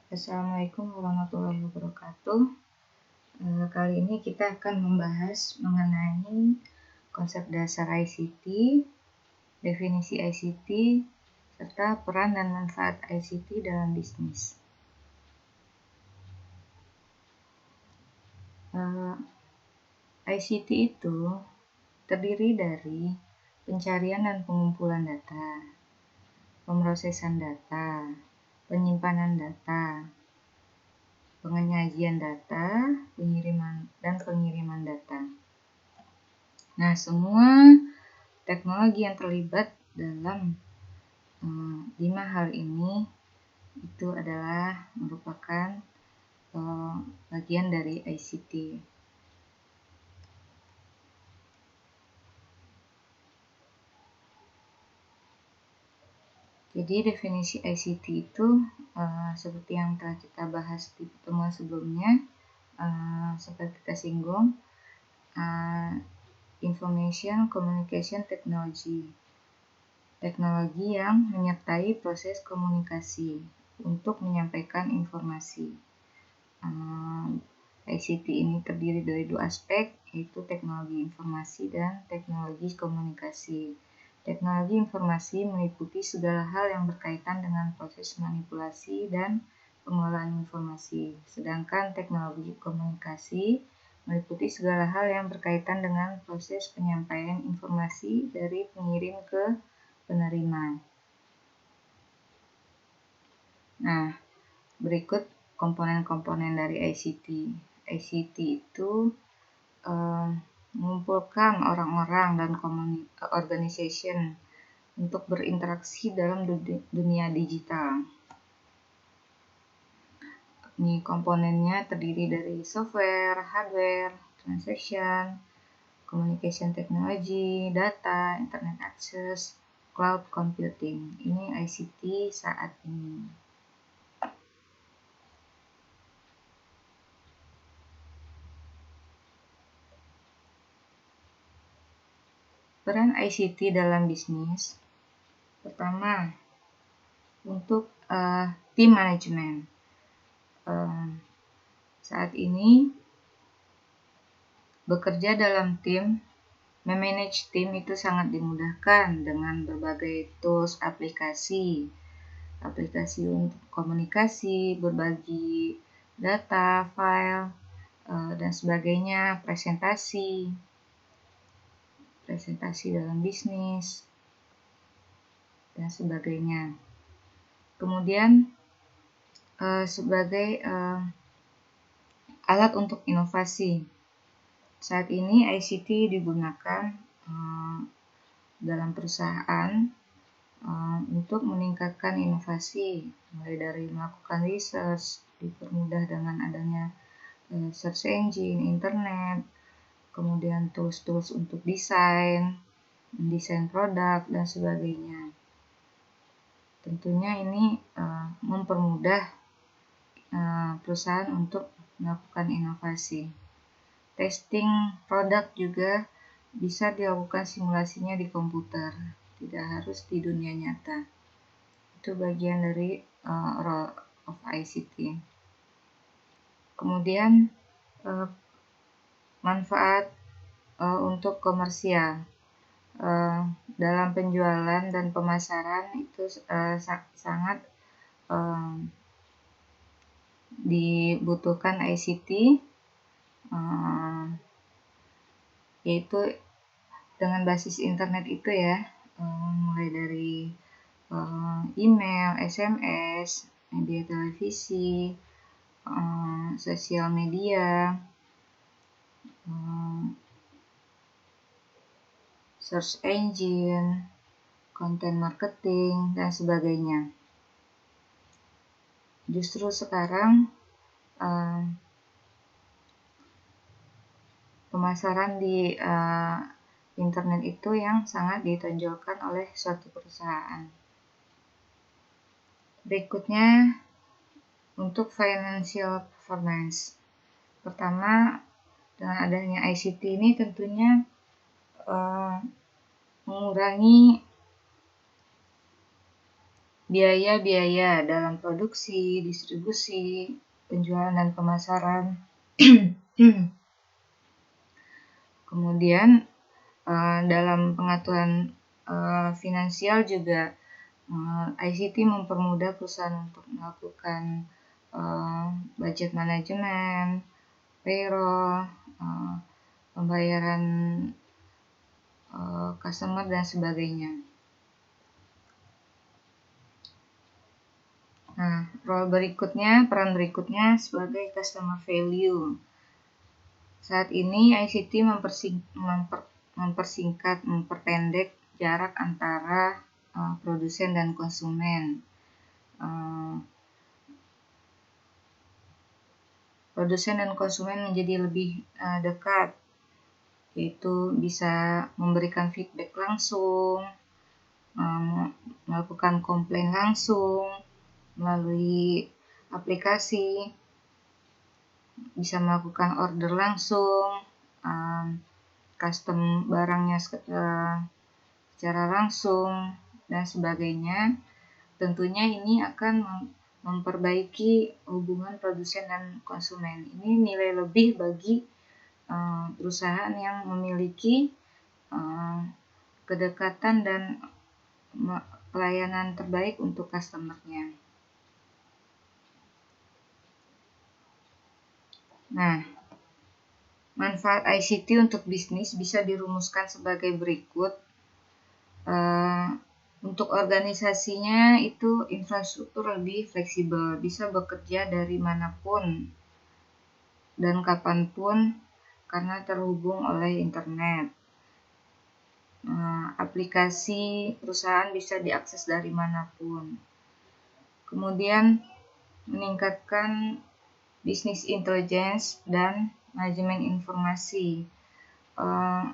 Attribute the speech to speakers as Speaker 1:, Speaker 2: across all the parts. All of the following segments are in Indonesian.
Speaker 1: Assalamualaikum warahmatullahi wabarakatuh. Kali ini kita akan membahas mengenai konsep dasar ICT, definisi ICT, serta peran dan manfaat ICT dalam bisnis. ICT itu terdiri dari pencarian dan pengumpulan data, pemrosesan data, penyimpanan data, penyajian data, pengiriman data. Nah, semua teknologi yang terlibat dalam 5 hal ini itu adalah merupakan bagian dari ICT. Jadi definisi ICT itu seperti yang telah kita bahas di pertemuan sebelumnya, seperti kita singgung, Information Communication Technology, teknologi yang menyertai proses komunikasi untuk menyampaikan informasi. ICT ini terdiri dari 2 aspek, yaitu teknologi informasi dan teknologi komunikasi. Teknologi informasi meliputi segala hal yang berkaitan dengan proses manipulasi dan pengelolaan informasi. Sedangkan teknologi komunikasi meliputi segala hal yang berkaitan dengan proses penyampaian informasi dari pengirim ke penerima. Nah, berikut komponen-komponen dari ICT. ICT itu mengumpulkan orang-orang dan organization untuk berinteraksi dalam dunia digital. Ini komponennya terdiri dari software, hardware, transaction, communication technology, data, internet access, cloud computing. Ini ICT saat ini. Peran ICT dalam bisnis. Pertama, untuk tim manajemen. Saat ini bekerja dalam tim, memanage tim itu sangat dimudahkan dengan berbagai tools, aplikasi untuk komunikasi, berbagi data, file, dan sebagainya, presentasi dalam bisnis, dan sebagainya. Kemudian sebagai alat untuk inovasi. Saat ini ICT digunakan dalam perusahaan untuk meningkatkan inovasi, mulai dari melakukan research, dipermudah dengan adanya search engine, internet, kemudian tools-tools untuk desain produk, dan sebagainya. Tentunya ini mempermudah perusahaan untuk melakukan inovasi. Testing produk juga bisa dilakukan simulasinya di komputer, tidak harus di dunia nyata. Itu bagian dari role of ICT. Kemudian manfaat untuk komersial. Dalam penjualan dan pemasaran itu sangat dibutuhkan ICT, yaitu dengan basis internet itu ya, mulai dari email, SMS, media televisi, sosial media, search engine, content marketing, dan sebagainya. Justru sekarang pemasaran di internet itu yang sangat ditonjolkan oleh suatu perusahaan. Berikutnya untuk financial performance. Pertama, dengan adanya ICT ini tentunya mengurangi biaya-biaya dalam produksi, distribusi, penjualan dan pemasaran. Kemudian dalam pengaturan finansial juga ICT mempermudah perusahaan untuk melakukan budget manajemen, payroll, pembayaran customer dan sebagainya. Nah, peran berikutnya sebagai customer value. Saat ini ICT memperpendek jarak antara produsen dan konsumen. Produsen dan konsumen menjadi lebih dekat, yaitu bisa memberikan feedback langsung, melakukan komplain langsung melalui aplikasi, bisa melakukan order langsung, custom barangnya secara langsung, dan sebagainya. Tentunya ini akan memperbaiki hubungan produsen dan konsumen. Ini nilai lebih bagi perusahaan yang memiliki kedekatan dan pelayanan terbaik untuk customer-nya. Nah, manfaat ICT untuk bisnis bisa dirumuskan sebagai berikut. Untuk organisasinya itu infrastruktur lebih fleksibel, bisa bekerja dari manapun dan kapanpun karena terhubung oleh internet. Aplikasi perusahaan bisa diakses dari manapun. Kemudian meningkatkan bisnis intelligence dan manajemen informasi.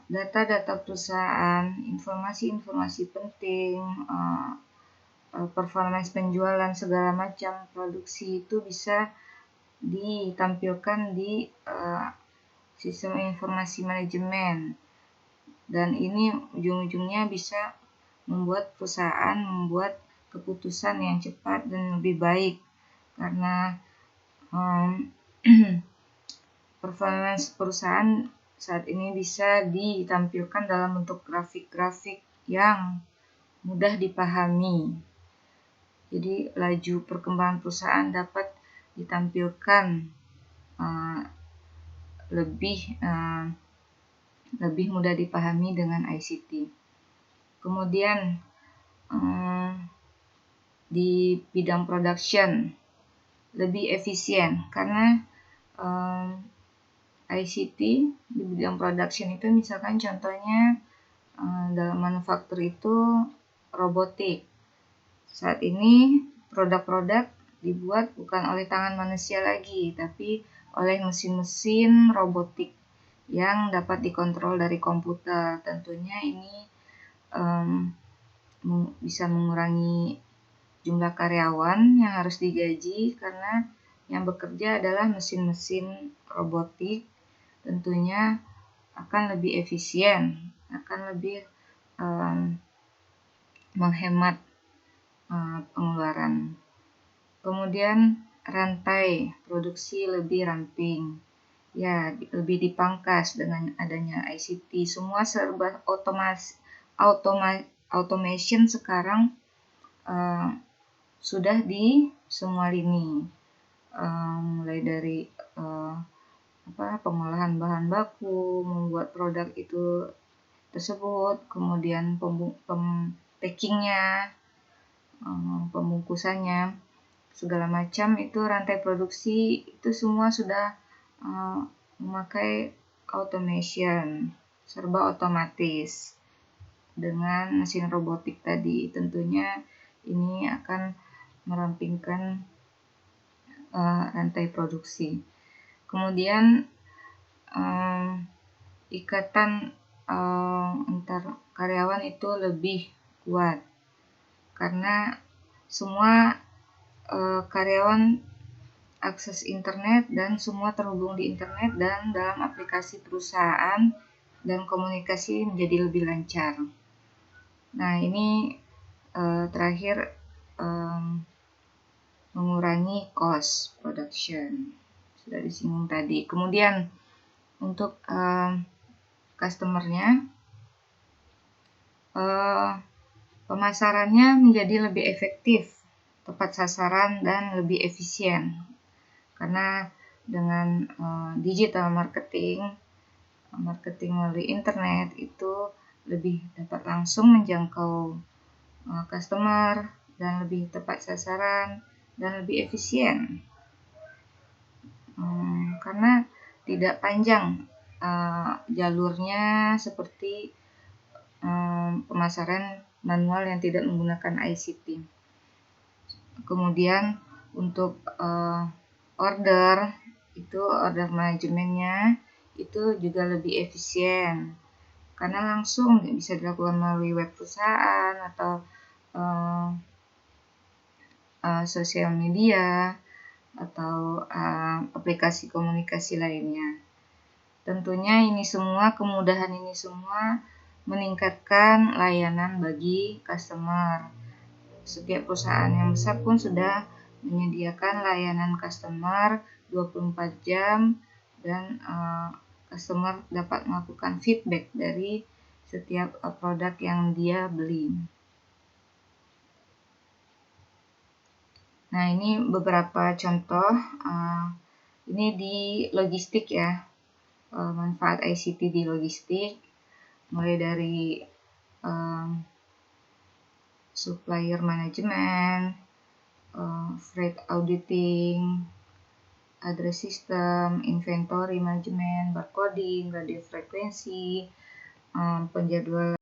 Speaker 1: Data-data perusahaan, informasi-informasi penting, performance penjualan, segala macam produksi itu bisa ditampilkan di sistem informasi manajemen, dan ini ujung-ujungnya bisa membuat perusahaan membuat keputusan yang cepat dan lebih baik, karena performance perusahaan saat ini bisa ditampilkan dalam bentuk grafik-grafik yang mudah dipahami. Jadi laju perkembangan perusahaan dapat ditampilkan lebih mudah dipahami dengan ICT. Kemudian di bidang production lebih efisien, karena ICT di bidang production itu misalkan contohnya dalam manufaktur itu robotik. Saat ini produk-produk dibuat bukan oleh tangan manusia lagi, tapi oleh mesin-mesin robotik yang dapat dikontrol dari komputer. Tentunya ini bisa mengurangi jumlah karyawan yang harus digaji, karena yang bekerja adalah mesin-mesin robotik. Tentunya akan lebih efisien, akan lebih menghemat pengeluaran. Kemudian rantai produksi lebih ramping, ya lebih dipangkas dengan adanya ICT. Semua serba automation sekarang sudah di semua lini, mulai dari pengolahan bahan baku, membuat produk itu tersebut, kemudian packingnya, pembungkusannya, segala macam itu rantai produksi itu semua sudah memakai automation, serba otomatis dengan mesin robotik tadi. Tentunya ini akan merampingkan rantai produksi. Kemudian ikatan antar karyawan itu lebih kuat, karena semua karyawan akses internet dan semua terhubung di internet dan dalam aplikasi perusahaan, dan komunikasi menjadi lebih lancar. Nah, ini terakhir mengurangi cost production, sudah disinggung tadi. Kemudian untuk customernya, pemasarannya menjadi lebih efektif, tepat sasaran, dan lebih efisien. Karena dengan digital marketing melalui internet itu lebih dapat langsung menjangkau customer dan lebih tepat sasaran dan lebih efisien. Karena tidak panjang jalurnya seperti pemasaran manual yang tidak menggunakan ICT. Kemudian untuk order manajemennya itu juga lebih efisien karena langsung bisa dilakukan melalui web perusahaan atau sosial media atau aplikasi komunikasi lainnya. Tentunya kemudahan ini semua meningkatkan layanan bagi customer. Setiap perusahaan yang besar pun sudah menyediakan layanan customer 24 jam dan customer dapat melakukan feedback dari setiap produk yang dia beli. Nah, ini beberapa contoh. Ini di logistik ya, manfaat ICT di logistik, mulai dari supplier management, freight auditing, address system, inventory management, barcoding, radio frekuensi, penjadwalan